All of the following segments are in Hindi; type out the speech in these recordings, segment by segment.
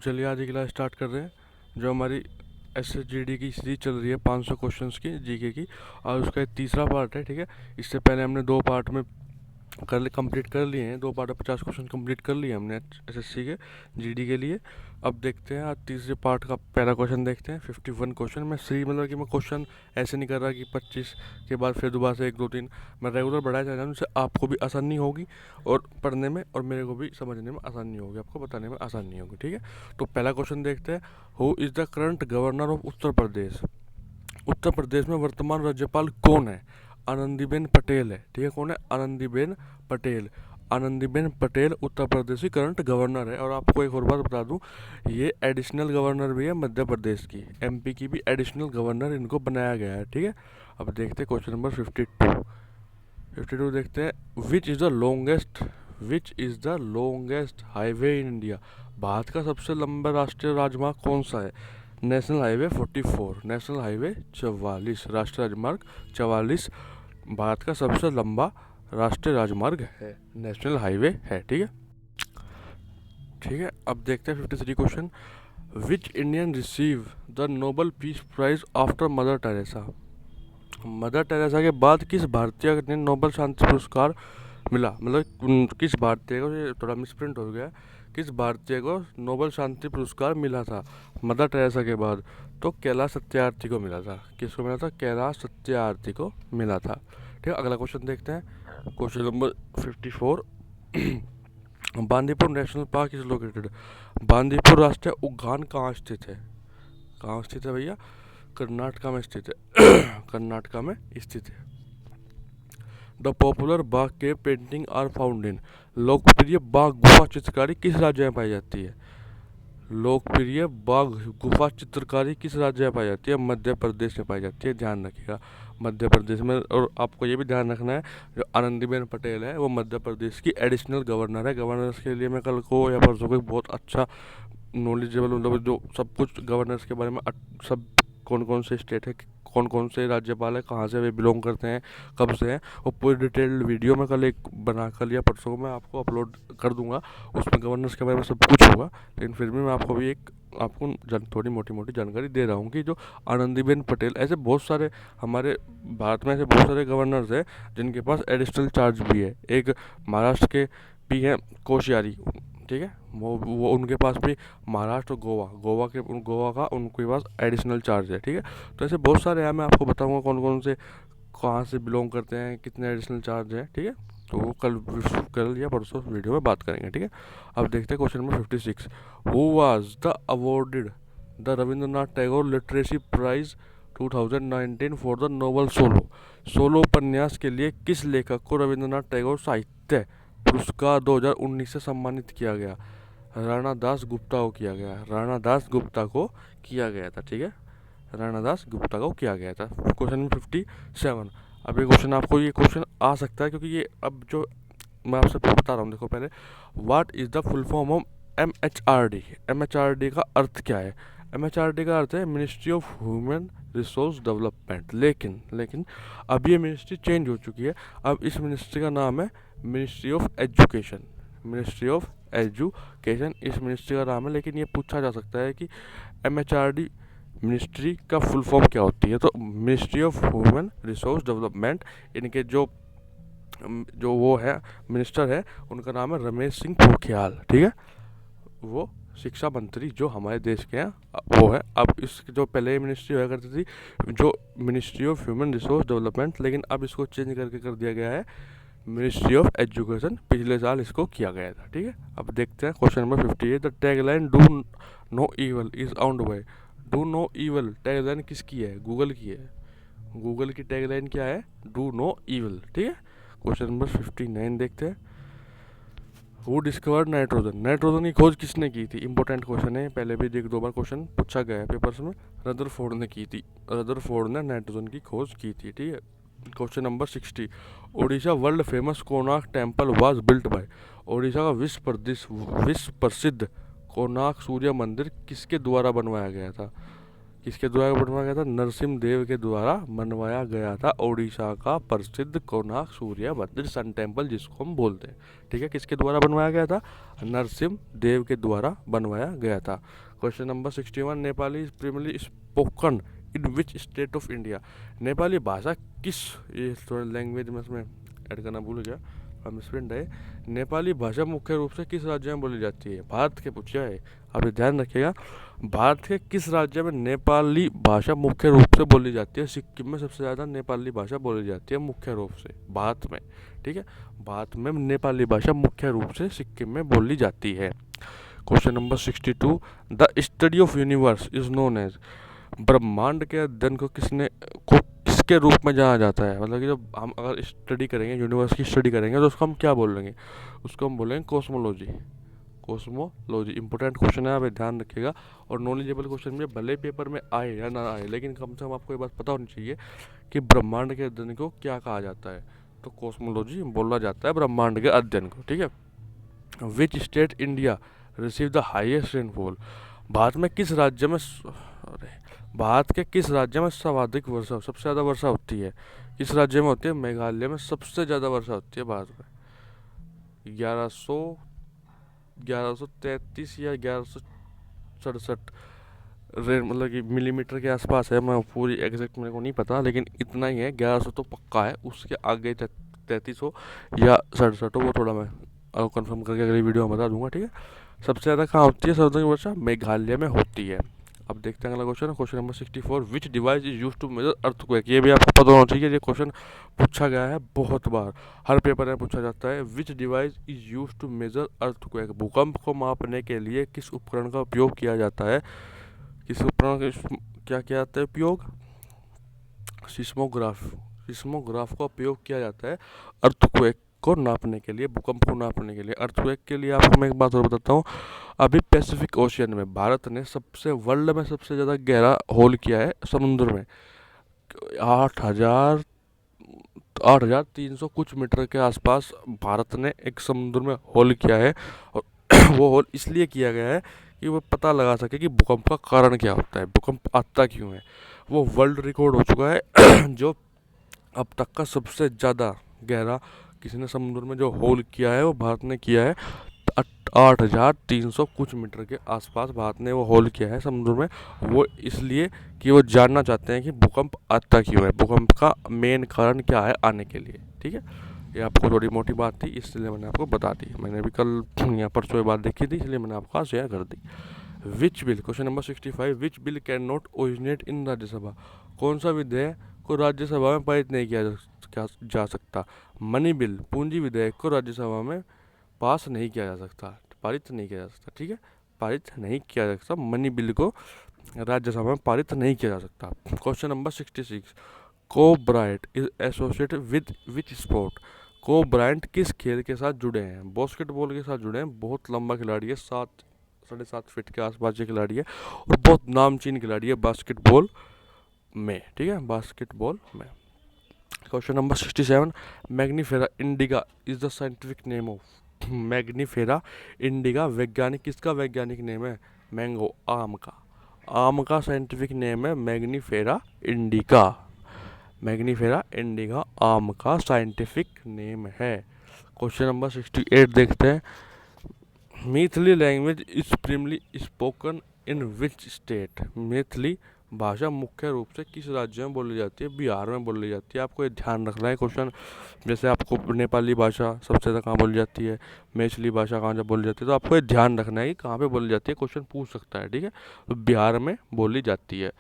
चलिए आज की क्लास स्टार्ट कर रहे हैं। जो हमारी SSGD की सीरीज चल रही है 500 क्वेश्चंस की जीके की, और उसका ये तीसरा पार्ट है। ठीक है, इससे पहले हमने दो पार्ट में कंप्लीट कर लिए हैं। दो पार्ट में 50 क्वेश्चन कंप्लीट कर लिए हमने SSC के जीडी के लिए। अब देखते हैं आज तीसरे पार्ट का पहला क्वेश्चन देखते हैं। 51 क्वेश्चन मैं मतलब कि मैं क्वेश्चन ऐसे नहीं कर रहा कि 25 के बाद फिर दोबारा से 1 2 3, मैं रेगुलर बढ़ाया जा रहा हूँ, जिससे आपको भी आसानी होगी और पढ़ने में, और मेरे को भी समझने में आसानी होगी, आपको बताने में आसानी होगी। ठीक है, तो पहला क्वेश्चन देखते हैं। Who is the current governor of Uttar Pradesh? Uttar Pradesh में वर्तमान राज्यपाल कौन है? आनंदीबेन पटेल है। ठीक है, कौन है? आनंदीबेन पटेल। आनंदीबेन पटेल उत्तर प्रदेश की करंट गवर्नर है। और आपको एक और बात बता दूं, ये एडिशनल गवर्नर भी है मध्य प्रदेश की, MP की भी एडिशनल गवर्नर इनको बनाया गया है। ठीक है, अब देखते हैं क्वेश्चन नंबर 52 देखते हैं। Which is the longest highway in India? Bharat का सबसे लंबा राष्ट्रीय राजमार्ग कौन सा है? नेशनल हाईवे 44, नेशनल हाईवे 44, राष्ट्रीय राजमार्ग 44 भारत का सबसे लंबा राष्ट्रीय राजमार्ग है, नेशनल हाईवे है। ठीक है, अब देखते हैं 53 question. Which Indian receive the Nobel peace prize after Mother Teresa? Mother Teresa के बाद किस भारतीय ने नोबेल शांति पुरस्कार मिला? मतलब किस भारतीय को, ये थोड़ा मिसप्रिंट हो गया, किस भारतीय को नोबेल शांति पुरस्कार मिला था मदर टेरेसा के बाद? तो कैलाश सत्यार्थी को मिला था। किसको मिला था? कैलाश सत्यार्थी को मिला था। ठीक है, अगला क्वेश्चन देखते हैं। Question number 54। Bandipur national park is located? Bandipur राष्ट्रीय उद्यान कहाँ स्थित है? कहाँ स्थित है भैया? कर्नाटका में स्थित है। कर्नाटका में स्थित है। द पॉपुलर बाघ के पेंटिंग आर फाउंड इन? लोकप्रिय बाघ गुफा चित्रकारी किस राज्य में पाई जाती है? लोकप्रिय बाघ गुफा चित्रकारी किस राज्य में पाई जाती है? मध्य प्रदेश में पाई जाती है, ध्यान रखिएगा, मध्य प्रदेश में। और आपको ये भी ध्यान रखना है, जो आनंदीबेन पटेल है वो मध्य प्रदेश की एडिशनल गवर्नर है। गवर्नर्स के लिए मैं कल को या परसों को बहुत अच्छा नॉलेजेबल, मतलब जो सब कुछ गवर्नर्स के बारे में सब कौन कौन से स्टेट है, कौन कौन से राज्यपाल है, कहाँ से वे बिलोंग करते हैं, कब से हैं, वो पूरी डिटेल्ड वीडियो मैं कल एक बना कर लिया, परसों मैं आपको अपलोड कर दूंगा। उसमें गवर्नर्स के बारे में सब कुछ होगा, लेकिन फिर भी मैं आपको भी आपको थोड़ी मोटी मोटी जानकारी दे रहा हूँ कि जो आनंदीबेन पटेल, ऐसे बहुत सारे हमारे भारत में ऐसे बहुत सारे गवर्नर्स हैं जिनके पास एडिशनल चार्ज भी है। एक महाराष्ट्र के भी हैं, कोश्यारी। ठीक है, वो उनके पास भी महाराष्ट्र और गोवा का उनके पास एडिशनल चार्ज है। ठीक है, तो ऐसे बहुत सारे हैं, मैं आपको बताऊंगा कौन कौन से कहाँ से बिलोंग करते हैं, कितने एडिशनल चार्ज है। ठीक है, तो वो कल या परसों वीडियो में बात करेंगे। ठीक है, अब देखते हैं question number 56। Who was the awarded the Rabindranath Tagore literacy prize 2019 for the novel solo? Solo उपन्यास के लिए किस लेखक को रविंद्रनाथ टैगोर साहित्य पुरस्कार 2019 से सम्मानित किया गया? राणा दास गुप्ता को किया गया। राणा दास गुप्ता को किया गया था। ठीक है, राणा दास गुप्ता को किया गया था। Question number 57। अब ये क्वेश्चन आपको ये क्वेश्चन आ सकता है, क्योंकि ये अब जो मैं आपसे बता रहा हूँ, देखो पहले, what is the full form of MHRD? MHRD का अर्थ क्या है? MHRD का अर्थ है ministry of human resource development. लेकिन अब ये मिनिस्ट्री चेंज हो चुकी है। अब इस मिनिस्ट्री का नाम है ministry of education. Ministry of education इस मिनिस्ट्री का नाम है। लेकिन ये पूछा जा सकता है कि MHRD मिनिस्ट्री का फुल फॉर्म क्या होती है? तो ministry of human resource development, इनके जो वो है मिनिस्टर है, उनका नाम है रमेश सिंह पोखरियाल। ठीक है, वो शिक्षा मंत्री जो हमारे देश के हैं वो है। अब इसकी जो पहले मिनिस्ट्री हुआ करती थी, जो ministry of human resource development, लेकिन अब इसको चेंज करके कर दिया गया है मिनिस्ट्री ऑफ एजुकेशन। पिछले साल इसको किया गया था। ठीक है, अब देखते हैं question number 58। The tagline do no evil is owned by? Do no evil tagline किसकी है? गूगल की है। गूगल की टैगलाइन क्या है? Do no evil. ठीक है, क्वेश्चन नंबर 59 देखते हैं। Who discovered nitrogen? नाइट्रोजन की खोज किसने की थी? इंपॉर्टेंट क्वेश्चन है, पहले भी एक दो बार क्वेश्चन पूछा गया है पेपर्स में। रदरफोर्ड ने की थी। रदरफोर्ड ने नाइट्रोजन की खोज की थी। ठीक है, question number 60। Odisha world famous Konark temple was built by? Odisha का विश्व प्रसिद्ध कोणार्क सूर्य मंदिर किसके द्वारा बनवाया गया था? किसके द्वारा बनवाया गया था? नरसिम्हा देव के द्वारा बनवाया गया था ओडिशा का प्रसिद्ध कोणार्क सूर्य मंदिर, सन टेम्पल जिसको हम बोलते हैं। ठीक है, किसके द्वारा बनवाया गया था? नरसिम्हा देव के द्वारा बनवाया गया था। Question number 61, Nepali is प्रिमली spoken in which state of India? Nepali भाषा किस, ये थोड़ा लैंग्वेज में इसमें ऐड करना भूल गया, हम स्टूडेंट है। नेपाली भाषा मुख्य रूप से किस राज्य में बोली जाती है? भारत के पूछा है, आप ध्यान रखिएगा। भारत के किस राज्य में नेपाली भाषा मुख्य रूप से बोली जाती है? सिक्किम में सबसे ज़्यादा नेपाली भाषा बोली जाती है मुख्य रूप से भारत में। ठीक है, भारत में नेपाली भाषा मुख्य रूप से सिक्किम में बोली जाती है। Question number 62, the study of universe is known as? ब्रह्मांड के अध्ययन को किसके रूप में जाना जाता है? मतलब कि जब हम अगर स्टडी करेंगे, यूनिवर्स की स्टडी करेंगे, तो उसको हम क्या बोलेंगे? उसको हम बोलेंगे कॉस्मोलॉजी। कॉस्मोलॉजी इंपॉर्टेंट क्वेश्चन है, आप ध्यान रखिएगा। और नॉलेजेबल क्वेश्चन में भले पेपर में आए या ना आए, लेकिन कम से कम आपको ये बात पता होनी चाहिए कि ब्रह्मांड के अध्ययन को क्या कहा जाता है। तो कॉस्मोलॉजी बोला जाता है ब्रह्मांड के अध्ययन को। ठीक है। Which state India receive the highest rainfall? Bharat में किस राज्य में भारत के किस राज्य में सर्वाधिक वर्षा, सबसे ज़्यादा वर्षा होती है? किस राज्य में होती है? मेघालय में सबसे ज़्यादा वर्षा होती है भारत में। 1133 या 1167 मतलब कि मिलीमीटर के आसपास है। मैं पूरी एग्जैक्ट मेरे को नहीं पता, लेकिन इतना ही है, 1100 तो पक्का है। उसके आगे 3300 या 67 वो थोड़ा मैं कंफर्म करके अगली वीडियो में बता दूंगा। ठीक है, सबसे ज़्यादा कहाँ होती है सर्वाधिक वर्षा? मेघालय में होती है। अब देखते हैं अगला question, question number 64, which device is use to measure earthquake? ये भी आपको पता होना चाहिए, ये क्वेश्चन पूछा गया है बहुत बार, हर पेपर में पूछा जाता है। Which device is use to measure earthquake? भूकंप को मापने के लिए किस उपकरण का उपयोग किया जाता है? किस उपकरण का क्या किया जाता है उपयोग? सिस्मोग्राफ। सिस्मोग्राफ का उपयोग किया जाता है अर्थक्वेक को नापने के लिए, भूकंप को नापने के लिए। अर्थक्वेक के लिए आपको मैं एक बात और बताता हूँ, अभी पैसिफिक ओशियन में भारत ने वर्ल्ड में सबसे ज़्यादा गहरा होल किया है समुद्र में। 8,300 कुछ मीटर के आसपास भारत ने एक समुद्र में होल किया है। और वो होल इसलिए किया गया है कि वो पता लगा सके कि भूकंप का कारण क्या होता है, भूकंप आता क्यों है। वो वर्ल्ड रिकॉर्ड हो चुका है जो अब तक का सबसे ज़्यादा गहरा किसी ने समुद्र में जो होल किया है वो भारत ने किया है। 8,300 कुछ मीटर के आसपास भारत ने वो होल किया है समुद्र में। वो इसलिए कि वो जानना चाहते हैं कि भूकंप आता क्यों है, भूकंप का मेन कारण क्या है आने के लिए। ठीक है, ये आपको थोड़ी मोटी बात थी, इसलिए मैंने आपको बता दी। मैंने भी कल या परसों ये बात देखी थी, इसलिए मैंने आपको शेयर कर दी। Which bill, question number 65, which bill can not originate in Rajya Sabha? कौन सा विधेयक को राज्यसभा में पारित नहीं किया जा सकता? मनी बिल, पूंजी विधेयक को राज्यसभा में पास नहीं किया जा सकता, पारित नहीं किया जा सकता। ठीक है, पारित नहीं किया जा सकता, मनी बिल को राज्यसभा में पारित नहीं किया जा सकता। क्वेश्चन नंबर 66, को Bryant is associated with which sport? को ब्रायंट किस खेल के साथ जुड़े हैं? बास्केटबॉल के साथ जुड़े हैं। बहुत लंबा खिलाड़ी है, 7.5 फीट के आसपास ये खिलाड़ी है और बहुत नामचीन खिलाड़ी है बास्केटबॉल में। ठीक है, बास्केटबॉल में। Question number 67, Mangifera indica is the scientific name of? Mangifera indica वैज्ञानिक किसका वैज्ञानिक नेम है? मैंगो, आम का। आम का साइंटिफिक नेम है मैग्नीफेरा इंडिका। मैग्नीफेरा इंडिका आम का साइंटिफिक नेम है। क्वेश्चन नंबर 68 देखते हैं, Maithili language is प्रिमली spoken in which state? Maithili भाषा मुख्य रूप से किस राज्य में बोली जाती है? बिहार में बोली जाती है। आपको ये ध्यान रखना है क्वेश्चन, जैसे आपको नेपाली भाषा सबसे ज़्यादा कहाँ बोली जाती है, मैथिली भाषा कहाँ जब बोली जाती है, तो आपको ये ध्यान रखना है कि कहाँ पे बोली जाती है, क्वेश्चन पूछ सकता है। ठीक है, तो बिहार में बोली जाती है।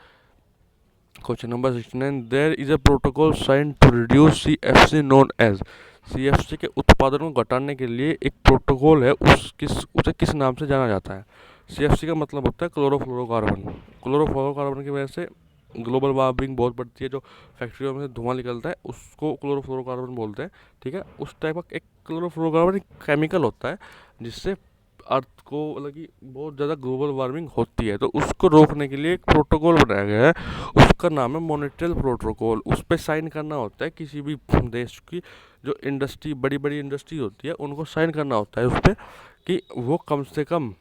Question number 69, there is a protocol sign to reduce CFC known as? CFC के उत्पादन को घटाने के लिए एक प्रोटोकॉल है, उसे किस नाम से जाना जाता है? CFC का मतलब होता है क्लोरोफ्लोरोकार्बन। क्लोरोफ्लोरोकार्बन की वजह से ग्लोबल वार्मिंग बहुत बढ़ती है, जो फैक्ट्रियों में से धुआं निकलता है उसको क्लोरोफ्लोरोकार्बन बोलते हैं। ठीक है, उस टाइप का एक क्लोरोफ्लोरोकार्बन एक केमिकल होता है जिससे अर्थ को मतलब कि बहुत ज़्यादा ग्लोबल वार्मिंग होती है, तो उसको रोकने के लिए एक प्रोटोकॉल बनाया गया है, उसका नाम है मॉन्ट्रियल प्रोटोकॉल। उस पर साइन करना होता है किसी भी देश की जो इंडस्ट्री, बड़ी बड़ी इंडस्ट्री होती है, उनको साइन करना होता है उस पर कि वो कम से कम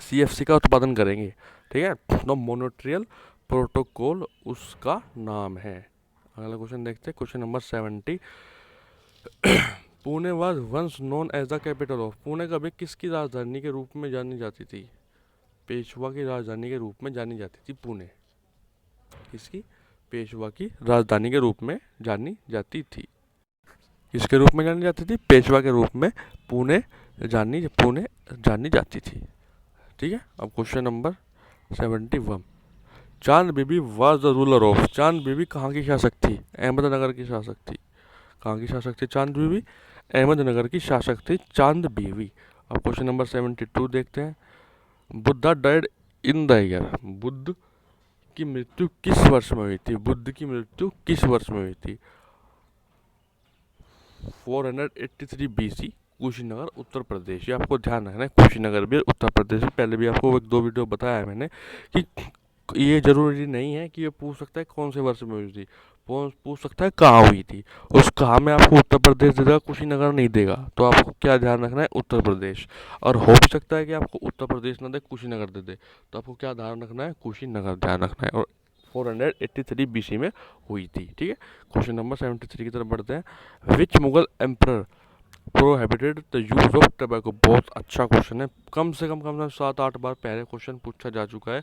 CFC का उत्पादन करेंगे। ठीक है, तो मॉन्ट्रियल प्रोटोकॉल उसका नाम है। अगला क्वेश्चन देखते हैं, question number 70। Pune was once known as the capital of, Pune कभी किसकी राजधानी के रूप में जानी जाती थी? पेशवा की राजधानी के रूप में जानी जाती थी पुणे। किसकी? पेशवा की राजधानी के रूप में जानी जाती थी। किसके रूप में जानी जाती थी? पेशवा के रूप में पुणे जानी जाती थी। ठीक है, अब क्वेश्चन नंबर 71। चांद बीबी वाज द रूलर ऑफ, चांद बीबी कहाँ की शासक थी? अहमदनगर की शासक थी। कहाँ की शासक थी चांद बीबी? अहमदनगर की शासक थी चांद बीबी। अब क्वेश्चन नंबर 72 देखते हैं। Buddha died in the year, Buddha की मृत्यु किस वर्ष में हुई थी? बुद्ध की मृत्यु किस वर्ष में हुई थी? 483 BC, कुशीनगर उत्तर प्रदेश। ये आपको ध्यान रखना है, कुशीनगर भी उत्तर प्रदेश। पहले भी आपको एक दो वीडियो बताया है मैंने कि ये जरूरी नहीं है कि ये पूछ सकता है कौन से वर्ष में हुई थी, पूछ सकता है कहाँ हुई थी। उस कहाँ में आपको उत्तर प्रदेश दे देगा, कुशीनगर नहीं देगा। तो आपको क्या ध्यान रखना है? उत्तर प्रदेश। और हो भी सकता है कि आपको उत्तर प्रदेश ना दे, कुशीनगर दे दे, तो आपको क्या ध्यान रखना है? कुशीनगर ध्यान रखना है। और 483 BC में हुई थी। ठीक है, क्वेश्चन नंबर 73 की तरफ बढ़ते हैं। Which Mughal emperor prohibited the use of tobacco, बहुत अच्छा क्वेश्चन है, कम से कम 7-8 बार पहले क्वेश्चन पूछा जा चुका है।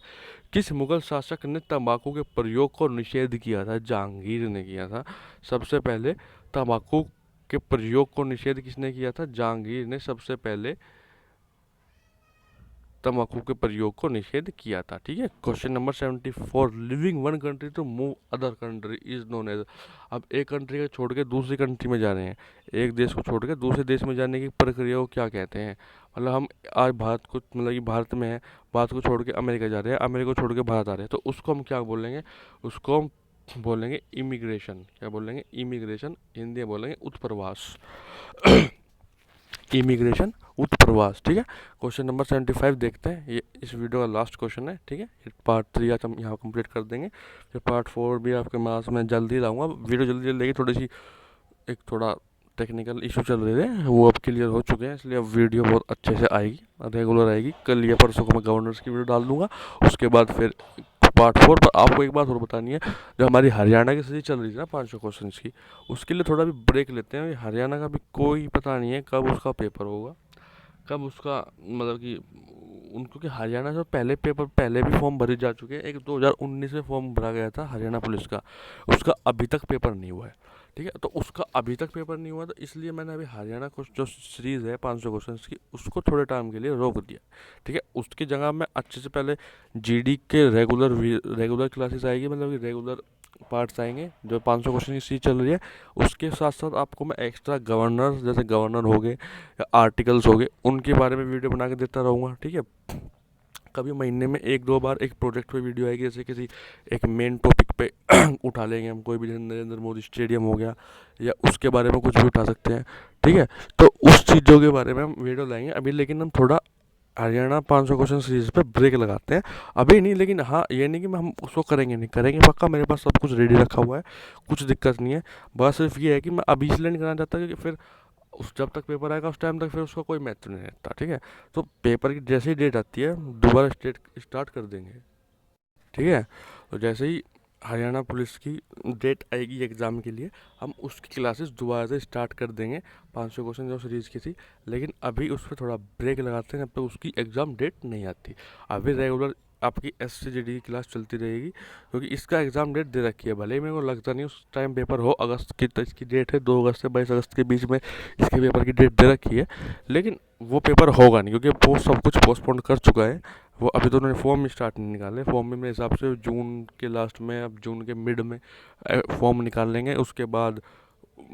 किस मुगल शासक ने तंबाकू के प्रयोग को निषेध किया था? जहांगीर ने किया था। सबसे पहले तंबाकू के प्रयोग को निषेध किसने किया था? जहांगीर ने सबसे पहले तंबाकू के प्रयोग को निषेध किया था। ठीक है, question number 74। Living one country to move other country is known as, अब एक कंट्री को छोड़ के दूसरी कंट्री में जा रहे हैं, एक देश को छोड़ के दूसरे देश में जाने की प्रक्रिया को क्या कहते हैं? मतलब हम आज भारत को, मतलब कि भारत में है, भारत को छोड़ के अमेरिका जा रहे हैं, अमेरिका को छोड़ के भारत आ रहे हैं, तो उसको हम क्या बोलेंगे? उसको हम बोलेंगे इमिग्रेशन। क्या बोलेंगे? इमिग्रेशन। हिंदी में बोलेंगे उत्प्रवास। इमिग्रेशन, उत्प्रवास। ठीक है, क्वेश्चन नंबर 75 देखते हैं। ये इस वीडियो का लास्ट क्वेश्चन है। ठीक है, पार्ट 3 आज हम यहाँ कंप्लीट कर देंगे, फिर पार्ट 4 भी आपके पास में जल्दी लाऊंगा। वीडियो जल्दी जल्दी लेगी, थोड़ी सी एक थोड़ा टेक्निकल इशू चल रहे थे, वो अब क्लियर हो चुके हैं, इसलिए अब वीडियो बहुत अच्छे से आएगी, रेगुलर आएगी। कल या परसों को मैं गवर्नर्स की वीडियो डाल दूंगा, उसके बाद फिर पार्ट 4 पर। आपको एक बात और बतानी है, जो हमारी हरियाणा की सीरीज चल रही थी ना 500 क्वेश्चन की, उसके लिए थोड़ा भी ब्रेक लेते हैं। हरियाणा का भी कोई पता नहीं है कब उसका पेपर होगा, कब उसका, मतलब कि उनको, कि हरियाणा से पहले पेपर, पहले भी फॉर्म भरे जा चुके हैं। एक 2019 में फॉर्म भरा गया था हरियाणा पुलिस का, उसका अभी तक पेपर नहीं हुआ है। ठीक है, तो उसका अभी तक पेपर नहीं हुआ, तो इसलिए मैंने अभी हरियाणा को जो सीरीज़ है 500 क्वेश्चन की, उसको थोड़े टाइम के लिए रोक दिया। ठीक है, उसकी जगह मैं अच्छे से पहले जीडी के रेगुलर क्लासेस आएगी, मतलब कि रेगुलर पार्ट्स आएंगे, जो 500 क्वेश्चन की सीरीज चल रही है। उसके साथ साथ आपको मैं एक्स्ट्रा गवर्नर, जैसे गवर्नर हो गए या आर्टिकल्स हो गए, उनके बारे में वीडियो बना के देता रहूँगा। ठीक है, कभी महीने में 1-2 बार एक प्रोजेक्ट पे वीडियो आएगी, जैसे किसी एक मेन टॉपिक पे उठा लेंगे हम, कोई भी, जैसे नरेंद्र मोदी स्टेडियम हो गया, या उसके बारे में कुछ भी उठा सकते हैं। ठीक है, तो उस चीज़ों के बारे में हम वीडियो लाएंगे अभी, लेकिन हम थोड़ा हरियाणा 500 क्वेश्चन सीरीज पे ब्रेक लगाते हैं अभी नहीं। लेकिन हाँ, ये नहीं कि हम उसको करेंगे नहीं, करेंगे पक्का, मेरे पास सब कुछ रेडी रखा हुआ है, कुछ दिक्कत नहीं है। बस सिर्फ ये है कि मैं अभी इसलिए नहीं कराना चाहता, क्योंकि फिर उस जब तक पेपर आएगा उस टाइम तक फिर उसका कोई महत्व नहीं रहता। ठीक है, तो पेपर की जैसे ही डेट आती है दोबारा स्टार्ट कर देंगे। ठीक है, तो जैसे ही हरियाणा पुलिस की डेट आएगी एग्ज़ाम के लिए, हम उसकी क्लासेस दोबारा से स्टार्ट कर देंगे, 500 क्वेश्चन जो सीरीज़ की थी। लेकिन अभी उस पर थोड़ा ब्रेक लगाते हैं जब तक उसकी एग्ज़ाम डेट नहीं आती। अभी रेगुलर आपकी SCGD की क्लास चलती रहेगी, क्योंकि इसका एग्ज़ाम डेट दे रखी है। भले ही मेरे को लगता नहीं उस टाइम पेपर हो, अगस्त की, तो इसकी डेट है 2 अगस्त से 22 अगस्त के बीच में इसके पेपर की डेट दे रखी है, लेकिन वो पेपर होगा नहीं, क्योंकि वो सब कुछ पोस्टपोन कर चुका है। वो अभी तो उन्होंने फॉर्म स्टार्ट नहीं निकाले, फॉर्म भी मेरे हिसाब से जून के लास्ट में, अब जून के मिड में फॉर्म निकाल लेंगे। उसके बाद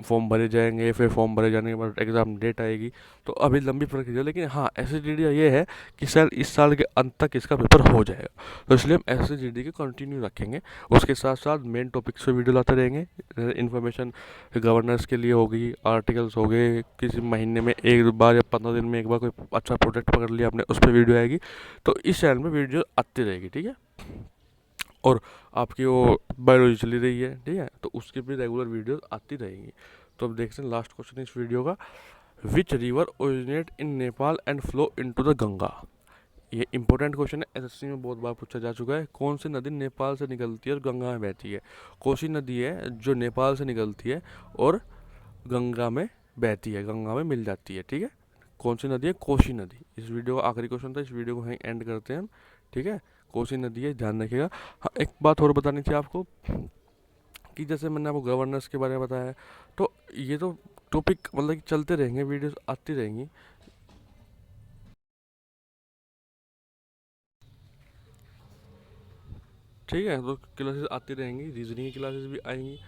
फॉर्म भरे जाएंगे, फिर फॉर्म भरे जाने के बाद एग्ज़ाम डेट आएगी, तो अभी लंबी प्रक्रिया। लेकिन हाँ, SCGD ये है कि शायद इस साल के अंत तक इसका पेपर हो जाएगा, तो इसलिए हम SCGD के कंटिन्यू रखेंगे। उसके साथ साथ मेन टॉपिक्स पे वीडियो लाते रहेंगे। इन्फॉर्मेशन गवर्नर्स के लिए होगी, आर्टिकल्स हो गए, किसी महीने में एक बार या 15 दिन में एक बार कोई अच्छा प्रोजेक्ट पकड़ लिया आपने, उस पर वीडियो आएगी, तो इस चैनल में वीडियो आती रहेगी। ठीक है, और आपकी वो बायोलॉजी चली रही है, ठीक है, तो उसकी भी रेगुलर वीडियोस आती रहेंगी। तो अब देखते हैं लास्ट क्वेश्चन इस वीडियो का। Which river originate in Nepal and flow into the Ganga, ये इंपॉर्टेंट क्वेश्चन है, एसएससी में बहुत बार पूछा जा चुका है। कौन सी नदी नेपाल से निकलती है और गंगा में बहती है? कोसी नदी है जो नेपाल से निकलती है और गंगा में बहती है, गंगा में मिल जाती है, ठीक है। कौन सी नदी है? कोसी नदी। इस वीडियो का आखिरी क्वेश्चन था, इस वीडियो को वहीं एंड करते हैं हम, ठीक है। कोसी नदी है, ध्यान रखिएगा। हाँ, एक बात और बतानी थी आपको कि जैसे मैंने आपको गवर्नेंस के बारे में बताया है, तो ये तो टॉपिक मतलब कि चलते रहेंगे, वीडियोस आती रहेंगी। ठीक है, तो क्लासेस आती रहेंगी, रीजनिंग की क्लासेस भी आएंगी।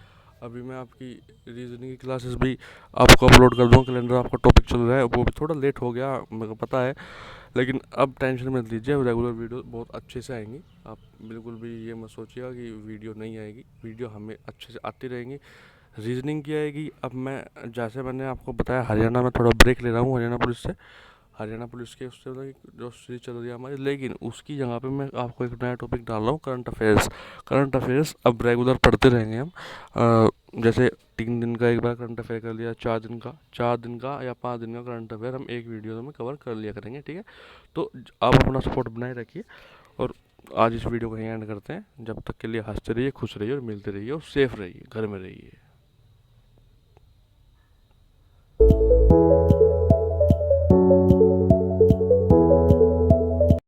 अभी मैं आपकी रीजनिंग की क्लासेस भी आपको अपलोड कर दूँगा। कैलेंडर आपका टॉपिक चल रहा है, वो भी थोड़ा लेट हो गया मेरे को पता है, लेकिन अब टेंशन मत लीजिए, रेगुलर वीडियो बहुत अच्छे से आएंगी। आप बिल्कुल भी ये मत सोचिएगा कि वीडियो नहीं आएगी, वीडियो हमें अच्छे से आती रहेंगी। रीजनिंग की आएगी। अब मैं जैसे मैंने आपको बताया, हरियाणा में थोड़ा ब्रेक ले रहा हूँ हरियाणा पुलिस से। हरियाणा पुलिस के उससे मतलब जो सीरीज चल रही है हमारी, लेकिन उसकी जगह पे मैं आपको एक नया टॉपिक डाल रहा हूँ, करंट अफेयर्स। करंट अफेयर्स अब रेगुलर पढ़ते रहेंगे हम। जैसे 3 दिन का एक बार करंट अफेयर कर लिया, 4 दिन का या 5 दिन का करंट अफेयर हम एक वीडियो में कवर कर लिया करेंगे, ठीक है। तो आप अपना सपोर्ट बनाए रखिए, और आज इस वीडियो को यहीं एंड करते हैं। जब तक के लिए हंसते रहिए, खुश रहिए और मिलते रहिए और सेफ रहिए, घर में रहिए।